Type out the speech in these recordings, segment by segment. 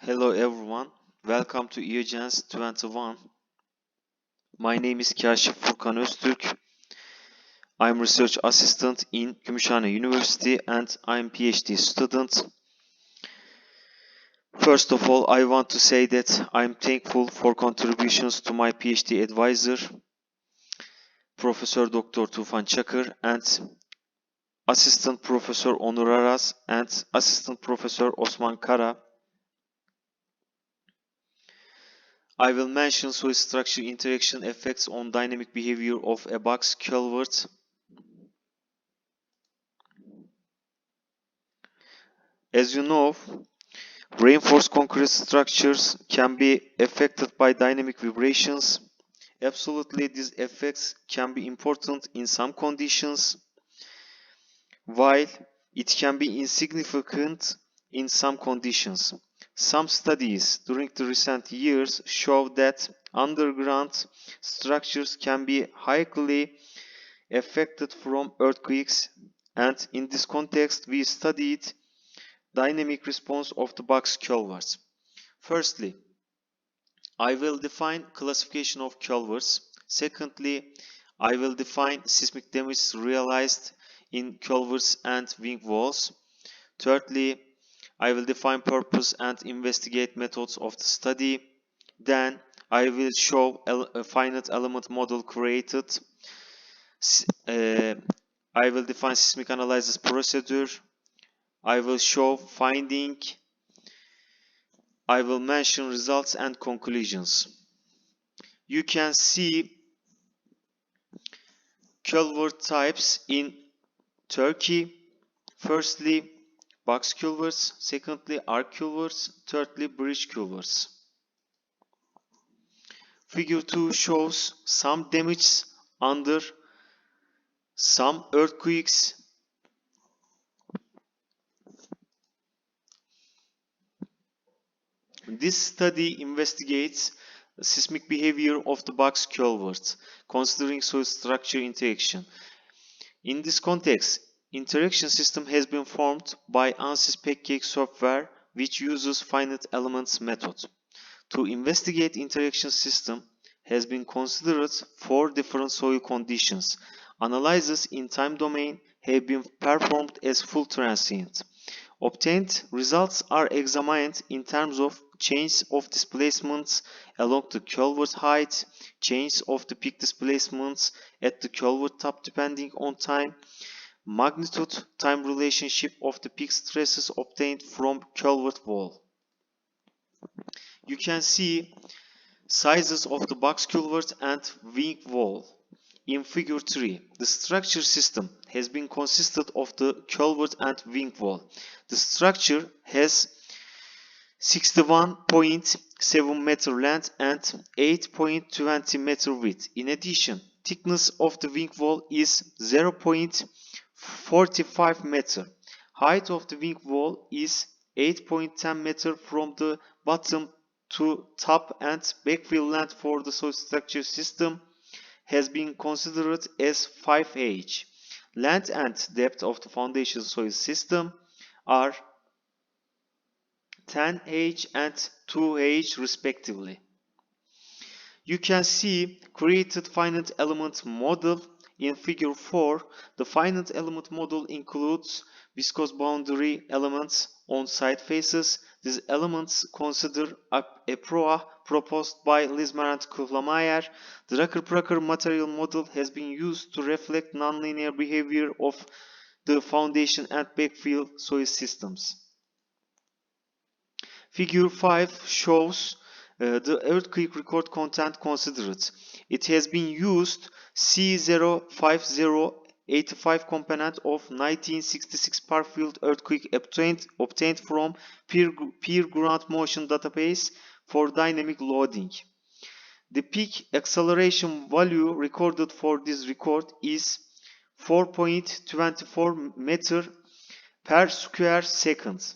Hello everyone, welcome to EUGENS 21. My name is Kaşif Furkan Öztürk. I'm research assistant in Gümüşhane University and I'm PhD student. First of all, I want to say that I'm thankful for contributions to my PhD advisor, Professor Dr. Tufan Çakır, and Assistant Professor Onur Aras and Assistant Professor Osman Kara. I will mention solid structure interaction effects on dynamic behavior of a box culvert. As you know, reinforced concrete structures can be affected by dynamic vibrations. Absolutely, these effects can be important in some conditions, while it can be insignificant in some conditions. Some studies during the recent years show that underground structures can be highly affected from earthquakes, and in this context we studied dynamic response of the box culverts. Firstly, I will define classification of culverts. Secondly, I will define seismic damage realized in culverts and wing walls. Thirdly, I will define purpose and investigate methods of the study. Then I will show a finite element model created. I will define seismic analysis procedure. I will show finding. I will mention results and conclusions. You can see culvert types in Turkey. Firstly, box culverts. Secondly, arc culverts. Thirdly, bridge culverts. Figure 2 shows some damage under some earthquakes. This study investigates the seismic behavior of the box culverts, considering solid structure interaction. In this context, interaction system has been formed by ANSYS pancake software, which uses finite elements method. To investigate interaction system has been considered 4 different soil conditions. Analyses in time domain have been performed as full transient. Obtained results are examined in terms of change of displacements along the culvert height, change of the peak displacements at the culvert top depending on time, magnitude time relationship of the peak stresses obtained from culvert wall. You can see sizes of the box culvert and wing wall. In figure 3, the structure system has been consisted of the culvert and wing wall. The structure has 61.7 meter length and 8.20 meter width. In addition, thickness of the wing wall is 0.45 meter. Height of the wing wall is 8.10 meter from the bottom to top, and backfill length for the soil structure system has been considered as 5H. Length and depth of the foundation soil system are 10H and 2H respectively. You can see created finite element model in figure 4. The finite element model includes viscous boundary elements on side faces. These elements consider a PROA proposed by Lismer and Kuhlmeier. The Rucker-Prucker material model has been used to reflect nonlinear behavior of the foundation and backfill soil systems. Figure 5 shows the earthquake record content considered. It has been used C05085 component of 1966 Parkfield earthquake obtained from peer ground motion database for dynamic loading. The peak acceleration value recorded for this record is 4.24 meter per square second.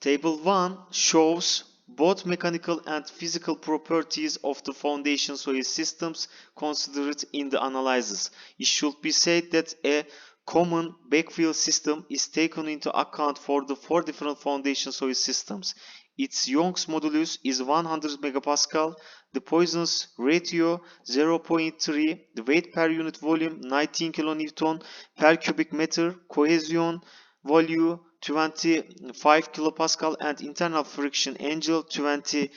Table 1 shows both mechanical and physical properties of the foundation soil systems considered in the analysis. It should be said that a common backfill system is taken into account for the 4 different foundation soil systems. Its Young's modulus is 100 megapascal, the Poisson's ratio 0.3, the weight per unit volume 19 kilonewton per cubic meter, cohesion value 25 kilopascal, and internal friction angle 20.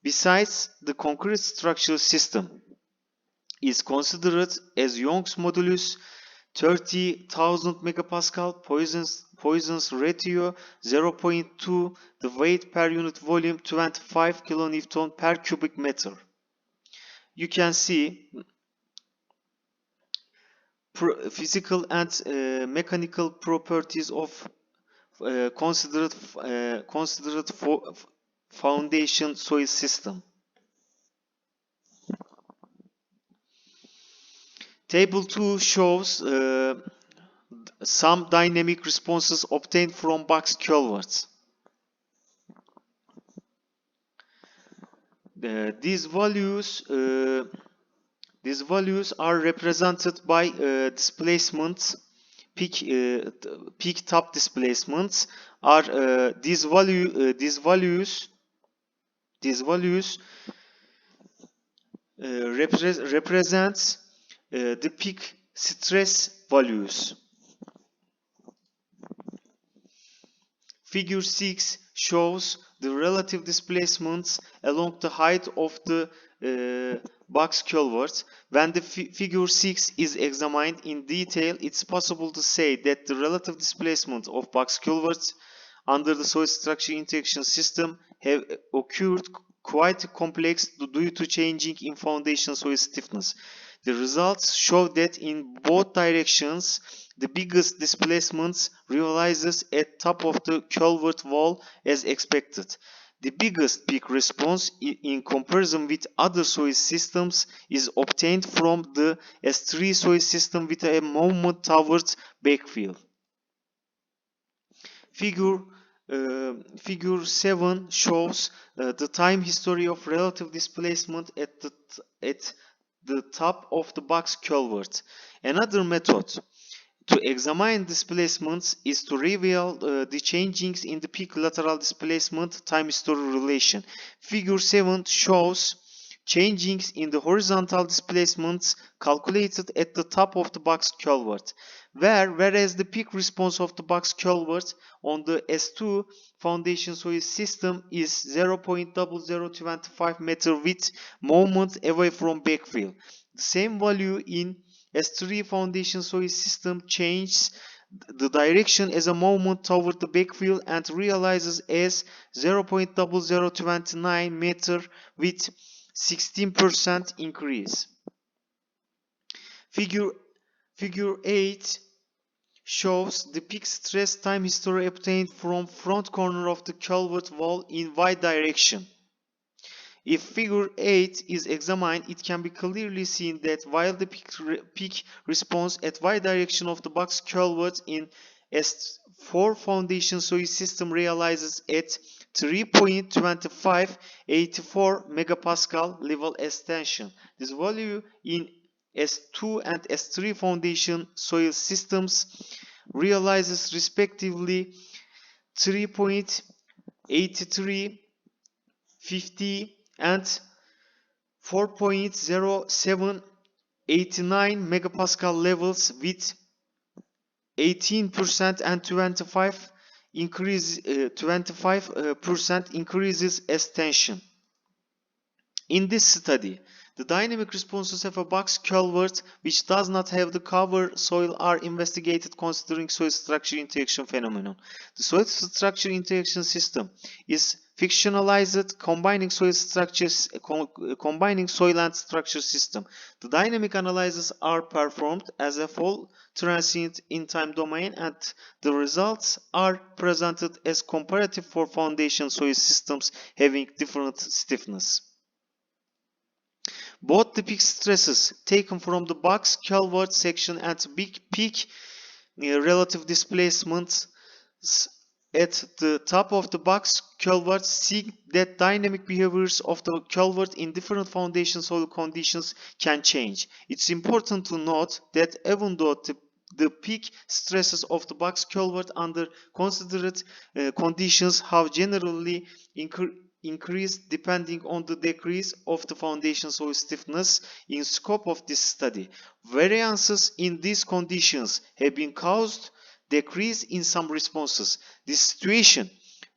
Besides, the concrete structural system is considered as Young's modulus 30,000 megapascal, Poisson's ratio 0.2, the weight per unit volume 25 kilonewton per cubic meter. You can see physical and mechanical properties of considered foundation soil system. Table 2 shows some dynamic responses obtained from box culverts. These values are represented by displacements. Peak top displacements are these values represents the peak stress values. Figure 6 shows the relative displacements along the height of the box culvert. When the figure 6 is examined in detail, it's possible to say that the relative displacement of box culverts under the soil structure interaction system have occurred quite complex due to changing in foundation soil stiffness. The results show that in both directions, the biggest displacements realizes at top of the culvert wall as expected. The biggest peak response in comparison with other soil systems is obtained from the S3 soil system with a movement towards backfill. Figure 7 shows the time history of relative displacement at the top of the box culvert. Another method to examine displacements is to reveal the changings in the peak lateral displacement time history relation. Figure 7 shows changings in the horizontal displacements calculated at the top of the box culvert, whereas the peak response of the box culvert on the S2 foundation soil system is 0.0025 meter with movement away from backfill. The same value in S3 foundation soil system changes the direction as a movement toward the backfill and realizes as 0.0029 meter with 16% increase. Figure 8 shows the peak stress time history obtained from front corner of the culvert wall in Y direction. If figure 8 is examined, it can be clearly seen that while the peak response at Y direction of the box culvert in S4 foundation soil system realizes at 3.2584 megapascal level extension. This value in S2 and S3 foundation soil systems realizes respectively 3.83, 50 and 4.0789 megapascal levels with 18% and 25% increases as tension. In this study, the dynamic responses of a box culvert which does not have the cover soil are investigated considering soil structure interaction phenomenon. The soil structure interaction system is fictionalized, combining soil and structure system. The dynamic analyses are performed as a full transient in time domain, and the results are presented as comparative for foundation soil systems having different stiffness. Both the peak stresses taken from the box culvert section and peak relative displacements at the top of the box culvert see that dynamic behaviors of the culvert in different foundation soil conditions can change. It's important to note that even though the peak stresses of the box culvert under considered conditions have generally increased depending on the decrease of the foundation soil stiffness in scope of this study. Variances in these conditions have been caused decrease in some responses. This situation,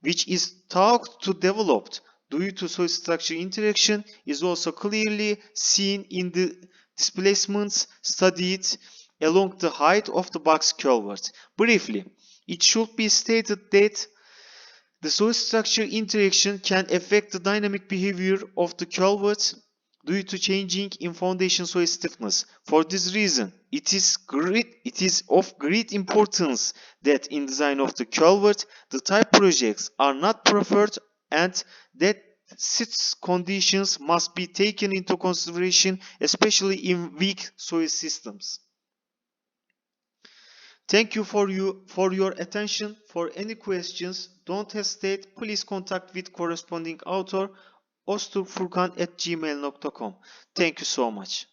which is thought to develop due to soil structure interaction, is also clearly seen in the displacements studied along the height of the box culvert. Briefly, it should be stated that the soil structure interaction can affect the dynamic behavior of the culvert due to changing in foundation soil stiffness. For this reason, it is of great importance that in design of the culvert, the type projects are not preferred and that such conditions must be taken into consideration, especially in weak soil systems. Thank you for your attention. For any questions, don't hesitate. Please contact with corresponding author Öztürk@gmail.com. Thank you so much.